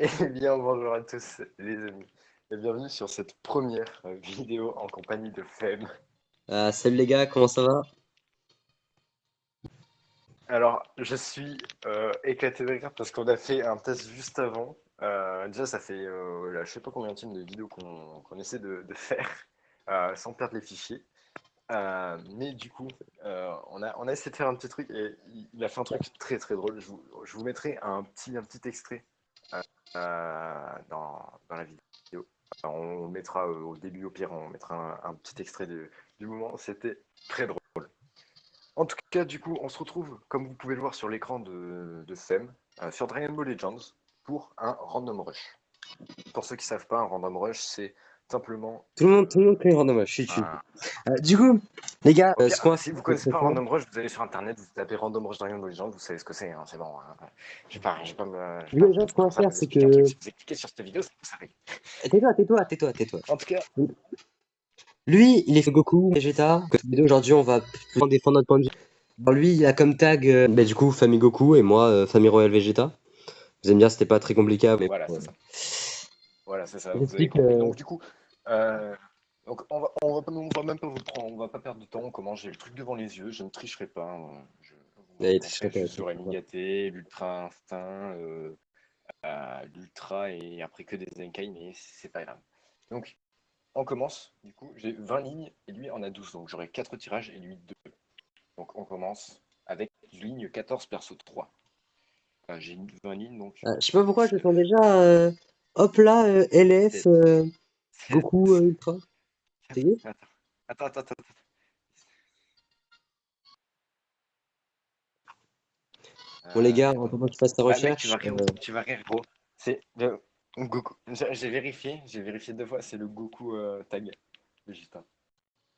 Eh bien, bonjour à tous les amis et bienvenue sur cette première vidéo en compagnie de Fem. Salut les gars, comment ça va? Alors, je suis éclaté de rire parce qu'on a fait un test juste avant. Déjà, ça fait là, je sais pas combien de vidéos qu'on essaie de faire sans perdre les fichiers. Mais du coup, on a essayé de faire un petit truc et il a fait un truc très très drôle. Je vous mettrai un petit extrait dans la vidéo. On le mettra au début, au pire, on mettra un petit extrait du moment. C'était très drôle. En tout cas, du coup, on se retrouve, comme vous pouvez le voir sur l'écran de SEM, sur Dragon Ball Legends pour un random rush. Pour ceux qui ne savent pas, un random rush, c'est simplement Tout le monde connaît Random, je suis dessus. un. Du coup, les gars, Au pire, ce qu'on va si faire, vous ne c'est connaissez très pas simple. Random Rush, vous allez sur internet, vous tapez Random Rush Dragon Ball Legends, vous savez ce que c'est, hein, c'est bon. Hein. Je vais Les pas gars, ce qu'on va commencer à faire, vous c'est expliquer un truc. que. Si vous cliquez sur cette vidéo, vous savez. Tais-toi. En tout cas, Lui, il est fait Goku, Vegeta. Aujourd'hui, on va plus défendre notre point de vue. Alors, lui, il a comme tag, du coup, famille Goku et moi, famille Royale Vegeta. Vous allez me dire, c'était pas très compliqué, mais voilà, c'est ça. Voilà, c'est ça, vous avez j'explique. compris. Donc, du coup, euh, donc on va même pas vous prendre, on va pas perdre de temps. On commence, j'ai le truc devant les yeux, je ne tricherai pas. Je vous Allez, conseille triche juste sur pas. Amigaté, l'Ultra Instinct, l'Ultra et après que des Zenkai, mais c'est pas grave. Donc, on commence. Du coup, j'ai 20 lignes et lui en a 12. Donc, j'aurai 4 tirages et lui 2. Donc, on commence avec ligne 14, perso 3. J'ai 20 lignes, donc Je sais pas pourquoi, je 19. sens déjà. Hop là, LF, 7, 7, Goku Ultra. C'est good? attends. Bon, les gars, en Attends. attendant que tu fasses ta Ah, mec, recherche. tu vas rire, gros. C'est le Goku. J'ai vérifié 2 fois, c'est le Goku tag. Vegeta.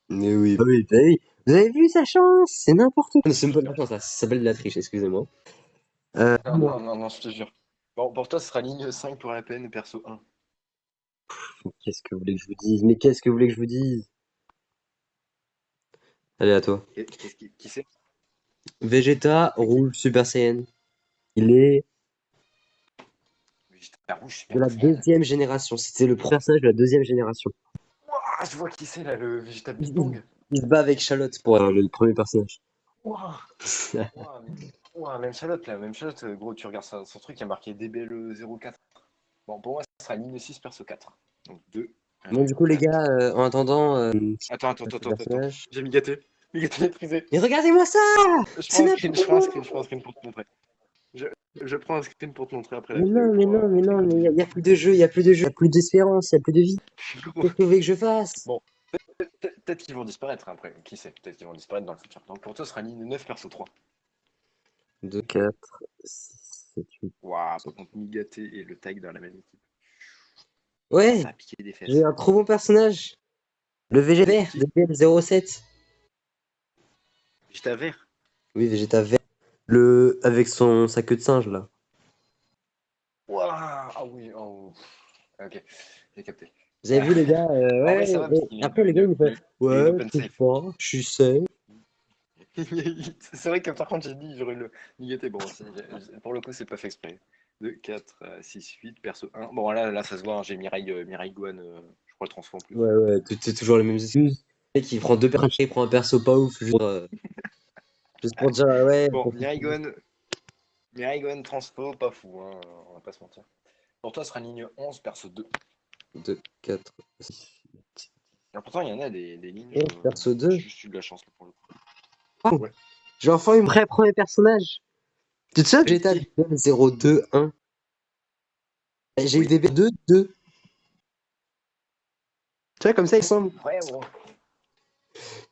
Mais oui, bah oui. Vous avez vu sa chance? C'est n'importe quoi. C'est même pas de la chance, ça s'appelle de la triche, excusez-moi. Non, Moi. non, non, non, je te jure. Bon, pour toi, ce sera ligne 5 pour la peine, perso 1. Qu'est-ce que vous voulez que je vous dise? Mais qu'est-ce que vous voulez que je vous dise? Allez, à toi. Qui c'est? Vegeta C'est qui? rouge Super Saiyan. Il est Vegeta rouge de Super la Saiyan. deuxième génération. C'était le premier personnage de la deuxième génération. Ouah, je vois qui c'est là, le Vegeta Il, Big il- Bang. il se bat avec Charlotte pour le premier personnage. Ouah, ouah, ouah, même Charlotte, gros, tu regardes son truc, il y a marqué DBL 04. Bon, pour moi, ça sera ligne 6 perso 4. Donc 2, Bon, du coup, les 4. gars, en attendant, ce Attends. personnage. J'ai mis gâté. Gâté maîtrisé. Mais regardez-moi ça! Je C'est prends un screen, n'importe je prends un quoi! screen, je prends un screen pour te montrer. Je, je prends un screen pour te montrer après la Mais vidéo non, mais pour non, mais montrer non, que mais oui. il y a plus de jeu, il y a plus de jeu, il y a plus d'espérance, il y a plus de vie. Gros. Qu'est-ce que vous voulez que je fasse? Bon, peut-être qu'ils vont disparaître après. Qui sait? Peut-être qu'ils vont disparaître dans le futur. Donc pour toi, ce sera ligne 9 perso 3. 2, 4, 6, 7, 8. Waouh, par contre, Migaté et le tag dans la même équipe. Ça Ouais, a piqué des j'ai fesses. un trop bon personnage. Le C'est VGVR qui? de BL07. J'étais à vert. Oui, Vegeta vert. Avec sa queue de singe, là. Waouh, ah oui, oh. Ok, j'ai capté. Vous avez vu, les gars? En Ouais, vrai, ça va ouais. parce qu'il est, Après, les gars, ils me font, il est in ouais, open je sais safe. pas, je suis safe. C'est vrai que par contre, j'ai dit, j'aurais le Migaté. Bon, pour le coup, c'est pas fait exprès. 2, 4, 6, 8, perso 1. Bon, là, ça se voit, hein, j'ai Mirai Gohan, je crois, le transfo en plus. Ouais, c'est toujours les mêmes excuses. Le mec, il prend deux personnages, il prend un perso pas ouf, juste pour dire, ouais, Bon, pour... Mirai Gohan transfo, pas fou, hein, on va pas se mentir. Pour toi, ce sera ligne 11, perso 2. 2, 4, 6, Alors, pourtant, il y en a des lignes, 11, perso j'ai 2. juste eu de la chance là, pour le coup. Wow, Ouais. j'ai enfin eu mon vrai premier personnage. Tu te souviens que C'est j'étais à qui? DBL 021? J'ai eu Oui. DB 2. Tu vois, comme ça, ils semblent. Ouais, gros.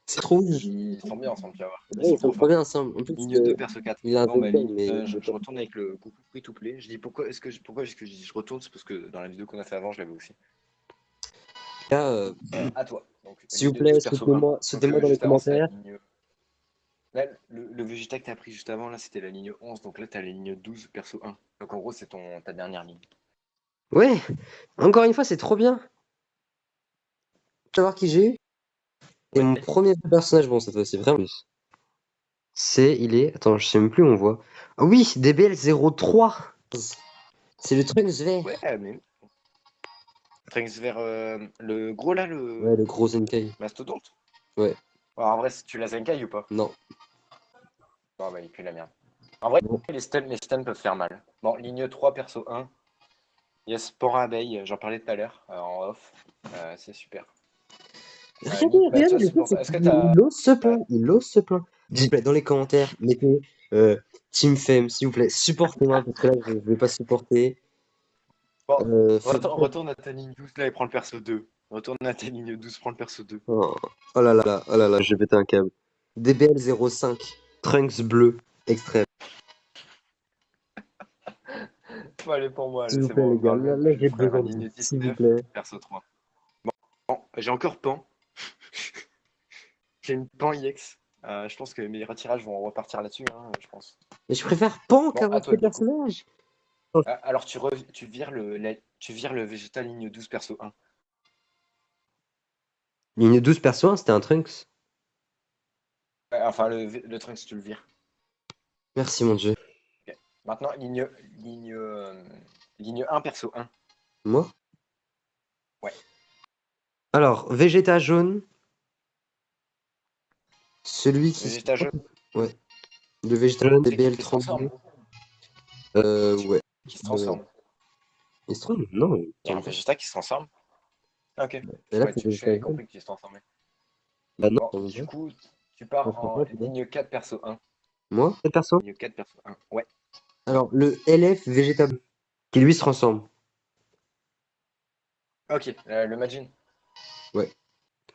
C'est trop ouf. Ils sont bien ensemble, tu vas voir. Ils Ouais, sont ils sont trop trop forts. bien ensemble. En plus, Ligne 2, perso 4. il a un Bon, bah, Zenkai, mais je retourne avec le coucou free to play. Je dis pourquoi est-ce que je dis je retourne, c'est parce que dans la vidéo qu'on a fait avant, je l'avais aussi. là, À toi. Donc, s'il vous ligne plaît, 2, perso 1. soutenez-moi, Donc, soutenez-moi dans les juste avant, c'est la commentaires. ligne. Là, le Vegeta que t'as pris juste avant, là, c'était la ligne 11. Donc là, t'as la ligne 12, perso 1. Donc, en gros, c'est ta dernière ligne. Ouais, encore une fois, c'est trop bien. Savoir qui j'ai eu. Et mon Ouais. premier personnage, bon, cette fois-ci, vraiment. Il est, attends, je sais même plus où on voit. Ah oui, DBL 03. C'est le Trunks vert. Ouais, mais Trunks vers le gros là, Ouais, le le gros Zenkai. mastodonte. Ouais, Alors, en vrai, tu l'as Zenkai ou pas? non. Non, bah, il pue la merde. En vrai, Bon. les stuns peuvent faire mal. Bon, ligne 3 perso 1. Yes, Pora Abeille, j'en parlais tout à l'heure en off. C'est super. Regardez, Bah, tu regardez, vois, le c'est pire, pour c'est ça. Est-ce que qu'il t'as. ose se t'as- plaindre. Il ose se plaindre. S'il vous plaît, dans les commentaires, mettez Team Fame, s'il vous plaît, supportez-moi, parce que là, je vais pas supporter. Bon, Faites- retourne à ta ligne 12 là et prends le perso 2. Retourne à ta ligne 12, prends le perso 2. Oh, oh là là, je vais péter un câble. DBL 05, Trunks bleu, extrême. Faut aller pour moi, S'il là, vous c'est plaît, bon, les on gars, parle là, même là plus, j'ai frère. besoin de vous, Ligne s'il vous 19, plaît. perso 3. Bon, j'ai encore Pan. J'ai une Pan IX. Je pense que mes retirages vont repartir là-dessus, hein, je pense. Mais je préfère Pan Bon, qu'un à autre toi du coup. personnage. Oh. Alors tu vires le végétal ligne 12 perso 1. Ligne 12 perso 1, c'était un Trunks. Enfin, le Trunks, tu le vires. Merci mon dieu. Ok. Maintenant, ligne, ligne 1 perso 1. Moi? Ouais. Alors, Vegeta jaune, celui qui se... Végétal jaune, Ouais. Le Vegeta jaune c'est qui se DBL32. transforme. Ouais. Qui se Ouais. transforme. Il se trompe? Non, il me Il y a un semble pas. Végéta qui se transforme. Ah, ok. Et là, Ouais, c'est Vegeta j'avais jaune. compris qu'il se transformait. Bah non, Bon, ça me du pas. coup, tu Moi, pars je pense en pas, c'est ça. ligne 4 perso 1. Moi, quel perso? Ligne 4 perso 1. Ouais. Alors, le LF Vegeta bleu, qui lui se transforme. Ok, le Majin. Ouais.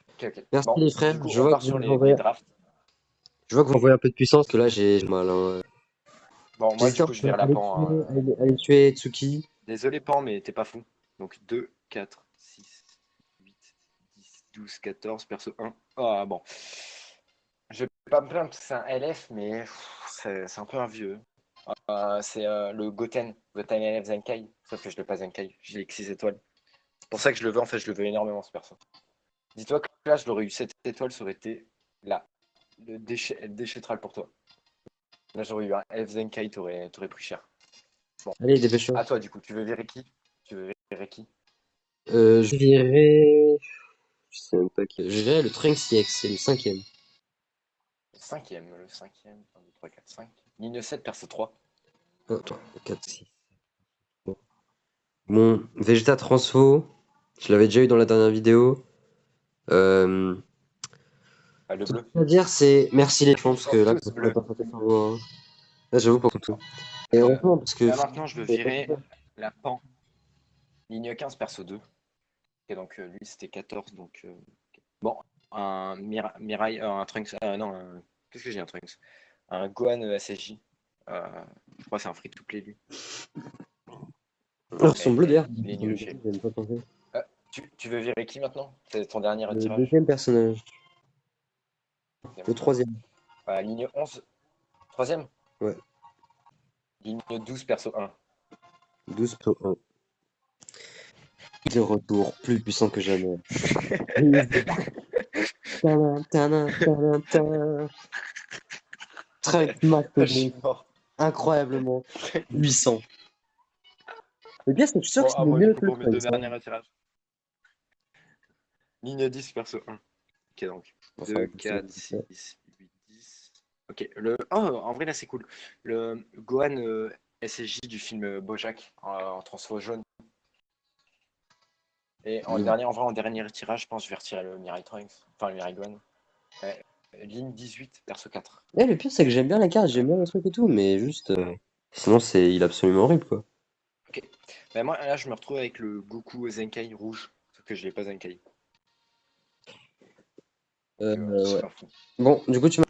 Ok, ok. Merci Bon, les du frères. coup, on part sur les drafts. Je vois que vous envoyez un peu de puissance, que là, j'ai mal, hein. Bon, moi, du J'hésitais coup, je vire entre la aller pan. tuer, aller tuer Tsuki. Désolé, pan, mais t'es pas fou. Donc 2, 4, 6, 8, 10, 12, 14, perso 1. Ah bon. Je vais pas me plaindre parce que c'est un LF, mais c'est un peu un vieux. C'est le Goten LF Zenkai. Sauf que je l'ai pas Zenkai. J'ai que 6 étoiles. C'est pour ça que je le veux, en fait, je le veux énormément ce perso. Dis-toi que là, je l'aurais eu 7 étoiles, ça aurait été là. Le déchetral pour toi. Là, j'aurais eu un LF Zenkai, t'aurais pris cher. Bon, Allez, dépêche-toi. à toi, du coup, tu veux virer qui? Tu veux virer qui? Je dirais... Je sais même pas qui. Je dirais le Trunks CX, c'est le cinquième. Le cinquième. 1, 2, 3, 4, 5. Ligne 7, perso 3. 1, 3, 4, 6. Bon, Vegeta Transfo, je l'avais déjà eu dans la dernière vidéo. Euh, Ah, le Tout ce bleu. que je peux dire, c'est merci les Ils fonds, parce que sont là, tous on pourrait bleus. pas compter sur moi, hein. Là, j'avoue, pour tout. Et Euh, heureusement, parce que... Là, maintenant, je veux virer la pan. Ligne 15, perso 2. Et donc, lui, c'était 14. Donc, bon, un Mirai, un Trunks. Non, qu'est-ce que j'ai, un Trunks? Un Gohan SSJ. Je crois que c'est un free-to-play, lui. Alors, ils sont bleus Mais d'ailleurs. il est nul chez. J'aime pas penser. Tu veux virer qui maintenant? C'est ton dernier Le tirage. deuxième personnage. Le troisième. Ligne 11. Troisième. Ouais. Ligne 12, perso 1. 12.1. De retour, plus puissant que jamais. Tadam, tadam, tadam, tadam. Trunks Je suis Mastodon, mort. incroyablement puissant. Le pire, c'est que je suis sûr que Bon, c'est à moi, mieux du que coup, le pour mes deux Trunks, hein. derniers retirages. Ligne 10, perso 1. Ok, donc Enfin, 2, 4, 6, 8, 10. Ok, oh, en vrai, là, c'est cool. Le Gohan SSJ du film Bojack en transfo jaune. Et en le- dernier, en vrai, en dernier retirage, je pense que je vais retirer le Mirai Trunks. Enfin, le Mirai Gohan. Ouais. Ligne 18, perso 4. le pire, c'est que j'aime bien la carte, j'aime bien le truc et tout, mais juste. Sinon, il est absolument horrible, quoi. Ok. Ben moi, là, je me retrouve avec le Goku Zenkai rouge. Sauf que je l'ai pas Zenkai. C'est Ouais. pas fou. Bon, du coup, tu m'as.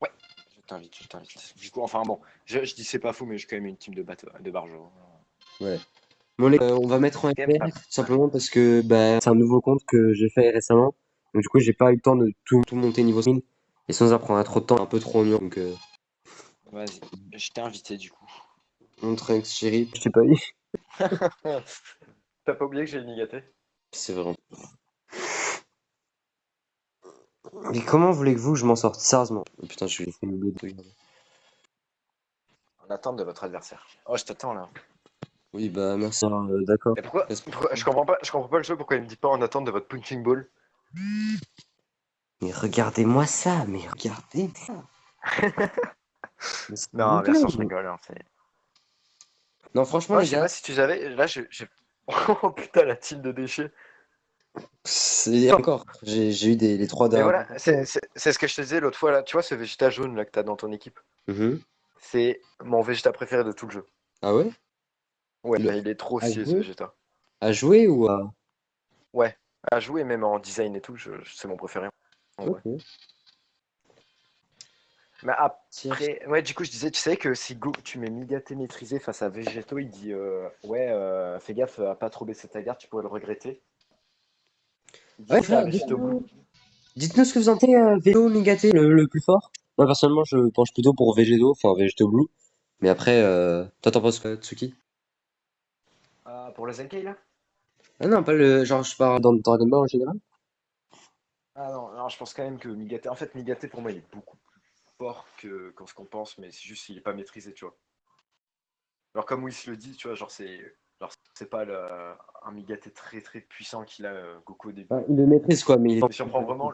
Ouais, je t'invite. Du coup, enfin bon, je dis c'est pas fou, mais j'ai quand même une team de bateau, de barjots. Ouais. Bon, les gars, on va mettre en C'est quand même FR, pas tout simplement parce que bah, c'est un nouveau compte que j'ai fait récemment. Donc, du coup, j'ai pas eu le temps de tout monter niveau 1000. Et sinon, ça prendra trop de temps, un peu trop ennuyant. Donc, Vas-y, je t'ai invité du coup. mon Trunks, chérie, je t'ai pas dit. T'as pas oublié que j'ai une gâté? C'est vrai. Mais comment voulez-vous que je m'en sorte? Sérieusement. Oh, putain, je vais essayer d'oublier de regarder. En attente de votre adversaire. Oh, je t'attends là. Oui, bah merci. D'accord. Et je comprends pas le jeu, pourquoi il me dit pas en attente de votre punching ball? Mais regardez-moi ça, mais regardez ça. Mais c'est Non, bien sûr, je dingue. rigole, hein, Non, franchement, Moi, les je sais pas gars, si tu savais, là, Oh putain, la team de déchets. c'est encore. J'ai eu les trois Mais dernières voilà, propositions, c'est hein. c'est- c'est ce que je te disais l'autre fois, là. Tu vois ce Vegeta jaune, là, que t'as dans ton équipe? Mhm. C'est mon Vegeta préféré de tout le jeu. Ah ouais? Ouais, Le- il est trop À stylé, ce jouer? Vegeta. À jouer ou à. Ouais, à jouer, même en design et tout, c'est mon préféré, en vrai. Ok. Mais Tiens. après, ouais, du coup, je disais, tu sais que si tu mets Migaté maîtrisé face à Végéto, il dit ouais, fais gaffe à pas trop baisser ta garde, tu pourrais le regretter. Il dit Ouais, ça à frère, Végéto Blue. dites-nous ce que vous en pensez, Vélo, Migaté, le plus fort. Moi, personnellement, je penche plutôt pour Végéto, enfin Végéto Blue. Mais après, toi, t'en penses quoi, Tsuki? Ah, pour le Zenkai là? Ah non, pas le. Genre, je parle dans Dragon Ball en général. Ah non, non, je pense quand même que Migaté. En fait, Migaté pour moi, il est beaucoup plus fort que ce qu'on pense, mais c'est juste qu'il est pas maîtrisé, tu vois. Alors, comme Whis le dit, tu vois, genre, c'est pas un Migaté très très puissant qu'il a Goku au début. Enfin, il le maîtrise, quoi, mais il est Mais si on prend vraiment,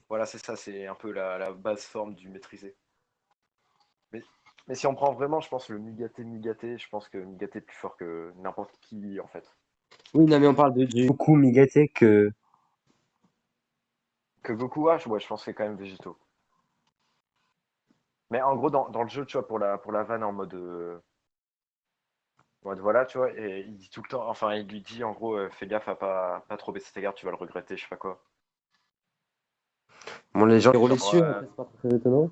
voilà, c'est ça, c'est un peu la base forme du maîtrisé. Mais, mais si on prend vraiment, je pense, le Migaté, je pense que Migaté est plus fort que n'importe qui, en fait. Oui, non, mais on parle du Goku Migaté que. Que Goku a, ouais, je pense que c'est quand même Végéto. Mais en gros, dans le jeu, tu vois, pour la vanne en mode voilà, tu vois, et il dit tout le temps, enfin, il lui dit en gros, fais gaffe à pas trop baisser tes gardes, tu vas le regretter, je sais pas quoi. Bon, les gens les roulaient Genre, dessus, après, c'est pas très étonnant.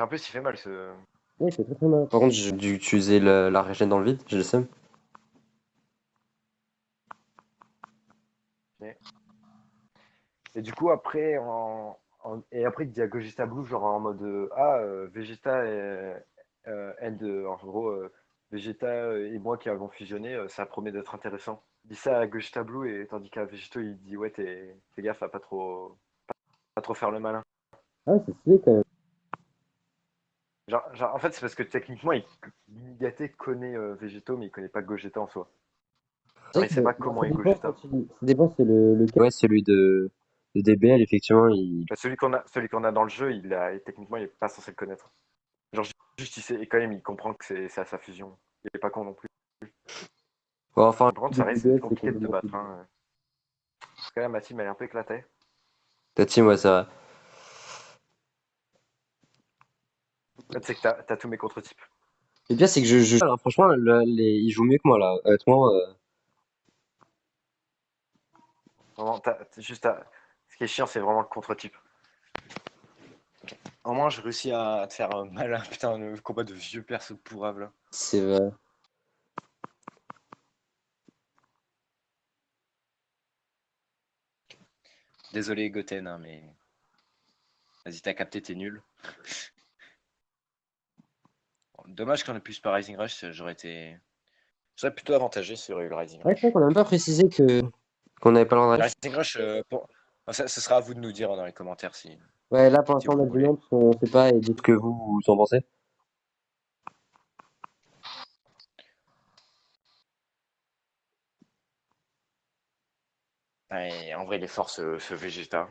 en plus, il fait mal ce. Ouais, c'est très très mal. Par contre, j'ai dû utiliser la régène dans le vide, j'ai le seum. Et du coup, après, et après, il dit à Gogeta Blue, genre en mode ah, Vegeta en gros, Vegeta et moi qui avons fusionné, ça promet d'être intéressant. Il dit ça à Gogeta Blue, et tandis qu'à Vegeto, il dit ouais, fais gaffe à pas trop faire le malin. Ah, c'est stylé quand même. En fait, c'est parce que techniquement, Migaté connaît Vegeto, mais il connaît pas Gogeta en soi. C'est Genre, vrai il que sait pas bah, comment ça est dépend Gogeta. quand ça dépend, c'est le. Ouais, celui de DBL, effectivement, il. Bah, celui qu'on a dans le jeu, techniquement, il est pas censé le connaître. Genre, juste, il sait, et quand même, il comprend que c'est à sa fusion. Il est pas con non plus. Bon, enfin, Par contre, le ça reste, c'est DBL, c'est compliqué de le complètement battre, fou. hein. Parce que là, ma team, elle est un peu éclatée. Ta team, ouais, ça va. En fait, c'est que t'as tous mes contre-types. Le pire, c'est que alors, franchement, ils jouent mieux que moi, là. Honnêtement, Vraiment, ce qui est chiant, c'est vraiment le contre-type. Au moins, je réussis à te faire un malin. Putain, le combat de vieux perso pourrave, là. c'est vrai. Désolé, Goten, hein, mais vas-y, t'as capté, t'es nul. Dommage qu'on ait pu pas Rising Rush, j'aurais plutôt avantagé sur le Rising Ouais, c'est vrai Rush. qu'on a même pas précisé qu'on n'avait pas le droit de. Le Rising Rush, ce sera à vous de nous dire dans les commentaires Ouais, là, pour si l'instant, on vous a dit voulez. non, parce qu'on sait pas, et dites ce que vous en pensez. Ouais, en vrai, il est fort ce Vegeta.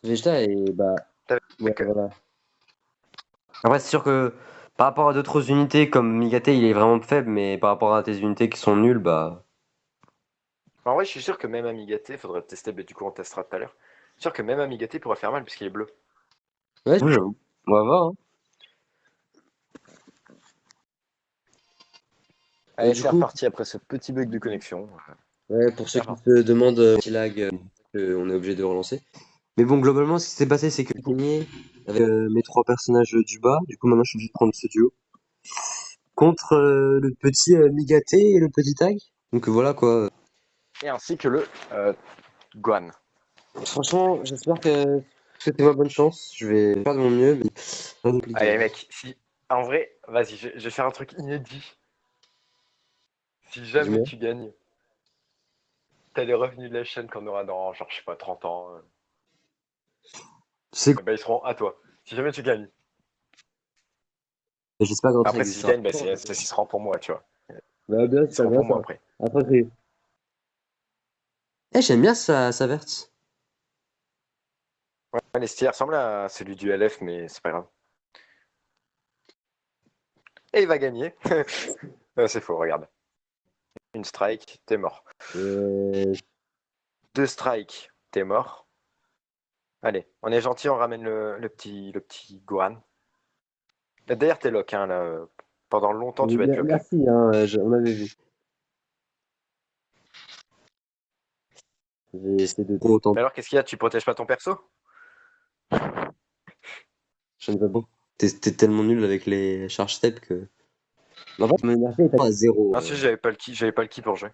Vegeta, et bah, T'as- ouais, que- voilà. Après, c'est sûr que par rapport à d'autres unités comme Migate, il est vraiment faible, mais par rapport à tes unités qui sont nulles, bah. En vrai, je suis sûr que même Amigaté, faudrait tester, mais du coup, on testera tout à l'heure. Je suis sûr que même Amigaté pourrait faire mal puisqu'il est bleu. Ouais, j'avoue. On va voir, hein. Allez, Du c'est coup, reparti après ce petit bug de connexion. ouais, pour ceux C'est qui reparti. se demandent petit lag, on est obligé de relancer. Mais bon, globalement, ce qui s'est passé, c'est que j'ai gagné avec mes trois personnages du bas. Du coup, maintenant, je suis obligé de prendre ce duo contre le petit Migaté et le petit Tag. Donc voilà quoi. Et ainsi que le Guan. Franchement, j'espère que c'était ma bonne chance. Je vais faire de mon mieux, mais c'est pas compliqué. Allez, mec, en vrai, vas-y, je vais faire un truc inédit. Si jamais Dis-moi. tu gagnes, t'as les revenus de la chaîne qu'on aura dans, genre, je sais pas, 30 ans. C'est Eh ben, ils seront à toi. Si jamais tu gagnes. Mais j'espère que ça Après, si je existera. gagne, bah, c'est 6 rangs pour moi, tu vois. Bah, bien 6 sûr, rangs bien pour moi sûr. après. Après, j'aime bien sa verte. Ouais, l'estier ressemble à celui du LF, mais c'est pas grave. Et il va gagner. C'est faux, regarde. Une strike, t'es mort. Euh, Deux strikes, t'es mort. Allez, on est gentil, on ramène le petit Gohan. D'ailleurs, t'es lock, hein, là. Pendant longtemps, tu vas être lock. Merci, hein, on avait vu. J'ai essayé de trop autant. Mais alors, qu'est-ce qu'il y a? Tu protèges pas ton perso? J'aime pas beaucoup. T'es tellement nul avec les charge step que. En fait, mon énergie est à zéro. Ah si, j'avais pas le ki pour jouer.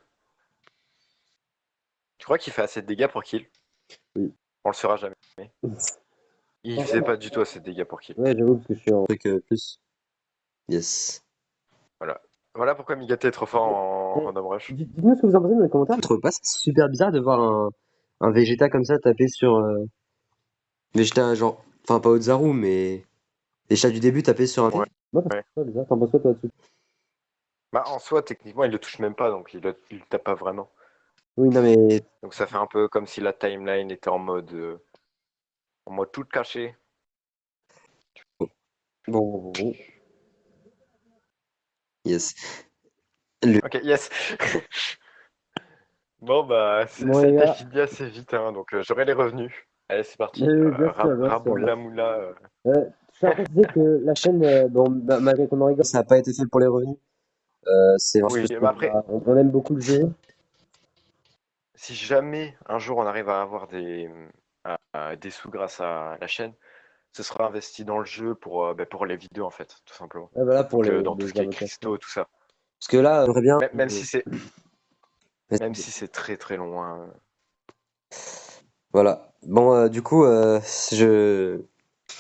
Tu crois qu'il fait assez de dégâts pour kill? Oui. On le saura jamais. Il faisait pas du tout assez de dégâts pour kill. Ouais, j'avoue, parce que je suis en truc plus. Yes. Voilà. Voilà pourquoi Migate est trop fort en Dome Rush. Dites-nous ce que vous en pensez dans les commentaires. Je trouve pas ça super bizarre de voir un Vegeta comme ça taper sur. Vegeta, genre. Enfin, pas Ozaru, mais. Les chats du début taper sur un. Ouais. Moi, ça Ouais. pas bizarre. T'en penses quoi, toi, dessus? Bah, en soi, techniquement, il le touche même pas, donc il le tape pas vraiment. Oui, non, mais. Donc ça fait un peu comme si la timeline était en mode tout caché. Bon. Yes. Ok, yes. Bon, bah, Bon, ça a les été gars. fini assez vite, hein, donc j'aurai les revenus. Allez, c'est parti. Bien sûr, bien sûr. Raboula moula. Je tiens à préciser que la chaîne, bon, malgré qu'on en rigole, ça n'a pas été fait pour les revenus. C'est parce Oui, que mais après, on aime beaucoup le jeu. si jamais un jour on arrive à avoir des sous grâce à la chaîne, ce sera investi dans le jeu pour les vidéos en fait, tout simplement. Ouais, voilà pour Donc dans tout ce les qui est allocations. cristaux, tout ça. Parce que là, j'aimerais bien. Même si c'est même si c'est très très loin. Voilà. Bon, du coup, je.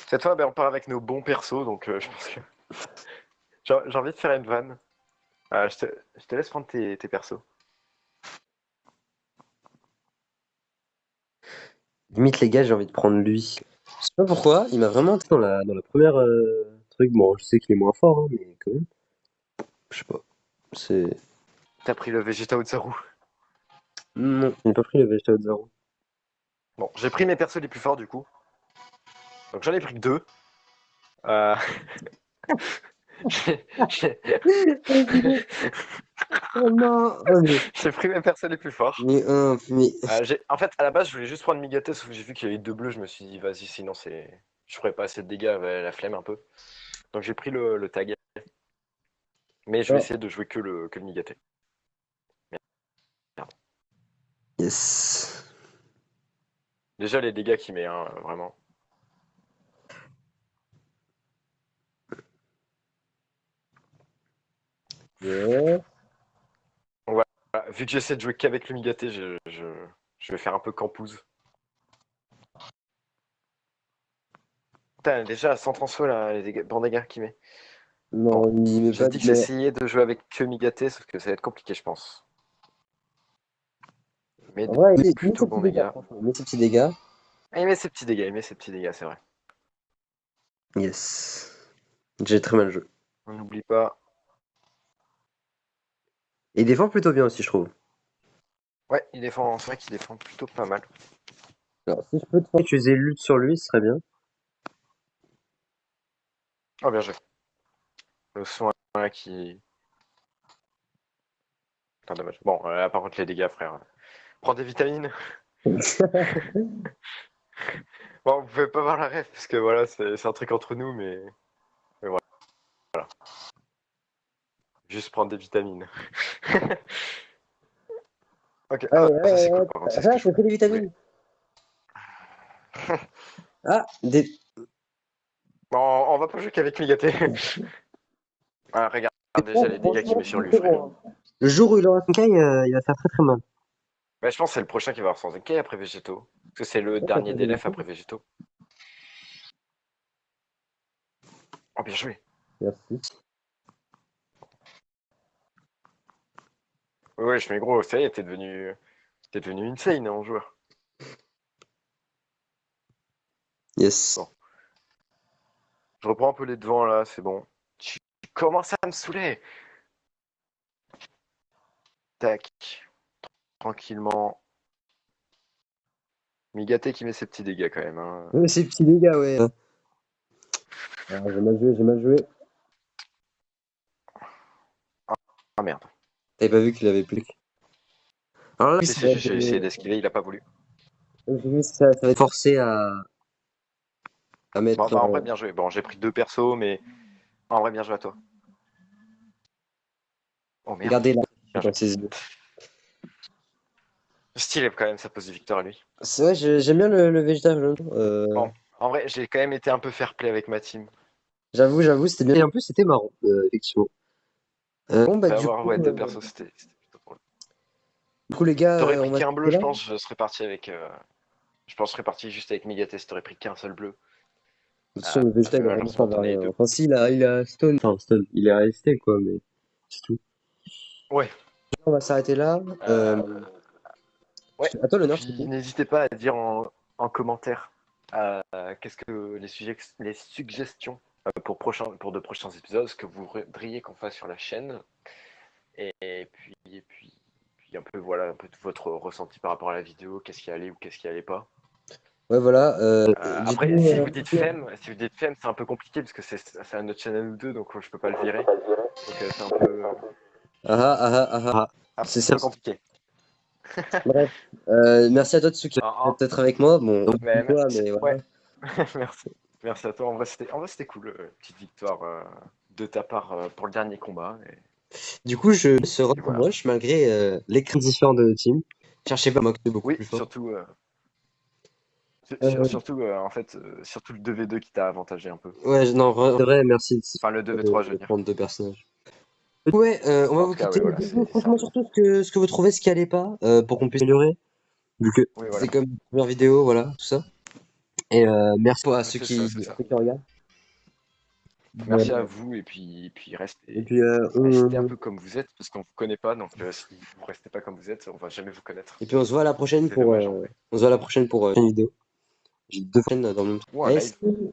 Cette fois, ben, on part avec nos bons persos, donc je pense que j'ai envie de faire une vanne. Je te laisse prendre tes persos. Limite, les gars, j'ai envie de prendre lui. Je sais pas pourquoi, il m'a vraiment dans la première truc. Bon, je sais qu'il est moins fort, hein, mais quand même. Je sais pas. C'est. T'as pris le Vegeta Utsaru. Non, j'ai pas pris le Vegeta Zero. Bon, j'ai pris mes persos les plus forts du coup. Donc j'en ai pris que deux. Euh, j'ai j'ai- Oh non! j'ai pris mes persos les plus forts. Mais. En fait, à la base, je voulais juste prendre Migate, sauf que j'ai vu qu'il y avait deux bleus. Je me suis dit, vas-y, sinon je ferais pas assez de dégâts, la flemme un peu. Donc j'ai pris le tag. Mais je vais Ah, essayer de jouer que le Migate. Merde. yes. Déjà, les dégâts qu'il met, hein, vraiment. Yeah. Donc voilà, vu que j'essaie de jouer qu'avec le Migate, je vais faire un peu campouze. Putain, déjà, sans transfo, là, les dégâts, bons dégâts qu'il met. Bon, Non, il met j'ai pas dit de. que j'essayais de jouer avec que Migate, sauf que ça va être compliqué, je pense. Mais En vrai, des il met plutôt ses petits bons dégâts, dégâts. franchement. Il met ses petits dégâts. Ah, il met ses petits dégâts, c'est vrai. Yes. J'ai très mal joué. On n'oublie pas. Et il défend plutôt bien aussi, je trouve. Ouais, c'est vrai qu'il défend plutôt pas mal. Alors, si je peux te faire utiliser lutte sur lui, ce serait bien. Oh, bien joué. Le soin là qui. Putain, dommage. Bon, là, par contre, les dégâts, frère. Prends des vitamines. Bon, vous pouvez pas voir la ref, parce que voilà, c'est un truc entre nous, mais voilà. Juste prendre des vitamines. Ok, Ouais, ah, ça ouais, c'est cool, ouais. par contre, c'est ce Ça, que je j'ai pris des voulais. vitamines. Ah, Bon, on va pas jouer qu'avec Migaté. Ah, regarde déjà les dégâts qu'il franchement, met sur lui, c'est frère. bon, hein. Le jour où il aura son Kai, il va faire très très mal. Bah, je pense que c'est le prochain qui va avoir son ZK après Végétaux. Parce que c'est le Ouais, ça dernier fait des DLF bêtises. après Végétaux. Oh, bien joué. Merci. Ouais, je mets gros, ça y est, t'es devenu insane en joueur. Yes. Bon, je reprends un peu les devants là, c'est bon. commence à me saouler. Tac, tranquillement. Migaté qui met ses petits dégâts quand même, hein. Ouais, ces petits dégâts, ouais. Ah, j'ai mal joué, j'ai mal joué. Ah merde. T'avais pas vu qu'il avait plus. Alors là, Si, si, j'ai essayé d'esquiver, il a pas voulu. ça va être forcé à Bon, mettre. bah, en vrai, bien joué. Bon, j'ai pris 2 persos, mais en vrai, bien joué à toi. Oh merde, Regardez là, bien joué. dans ses yeux. Stylé quand même, sa pose de victoire à lui. C'est vrai, j'aime bien le végétal. Bon, en vrai, j'ai quand même été un peu fair play avec ma team. J'avoue, c'était bien. Et en plus, c'était marrant, effectivement. Bon, bah, Fait avoir ouais, 2 persos, c'était plutôt cool. du coup, les gars, T'aurais on pris va qu'un bleu, s'arrêter je là. pense, je serais parti avec. Je pense que je serais parti juste avec Migaté si t'aurais pris qu'un seul bleu. Attention, le végétal, il va vraiment Malheureusement, servir à t'en as eu rien. deux. Enfin, si, il a stone. Enfin, stone. Il est resté, quoi, mais c'est tout. Ouais. On va s'arrêter là. Ouais. À toi Et l'honneur, s'il te puis plaît. n'hésitez pas à dire en commentaire qu'est-ce que les suggestions pour de prochains épisodes, ce que vous voudriez qu'on fasse sur la chaîne. Et puis un peu voilà un peu tout votre ressenti par rapport à la vidéo, qu'est-ce qui allait ou qu'est-ce qui allait pas. Ouais, voilà. Après, Dites-nous. si vous dites femme, c'est un peu compliqué parce que c'est à notre chaîne à nous deux, donc je peux pas le virer. Donc c'est un peu, Ah ah ah ah ah. un C'est ça. peu compliqué. Bref. Merci à toi de ceux qui Ah, ont peut-être avec moi. Bon, mais toi, mais ouais, voilà. merci. Merci à toi. En vrai, c'était cool. Petite victoire de ta part pour le dernier combat. Du coup, je se Et puis voilà. rush malgré l'écran différent de nos teams. Cherchez pas à moquer beaucoup Oui, plus fort. surtout, Euh, surtout en fait, surtout le 2v2 qui t'a avantagé un peu. ouais, non, c'est vrai, merci Enfin, le 2v3, je veux de dire. prendre deux personnages. Ouais, on va En vous tout cas, quitter. ouais, voilà, Dites-nous c'est un franchement peu. surtout ce que vous trouvez, ce qui allait pas, pour qu'on puisse améliorer. Vu que Oui, c'est voilà. comme une première vidéo, voilà, tout ça. Et merci à C'est ça, c'est ça. ceux qui regardent. Merci à Euh, vous et puis et puis, restez un peu comme vous êtes parce qu'on vous connaît pas. Donc si vous restez pas comme vous êtes, on va jamais vous connaître. on se voit à la prochaine C'est dommage en vrai. on se voit à la prochaine pour une vidéo. J'ai deux chaînes dans le même. Ou un Allez, live. salut.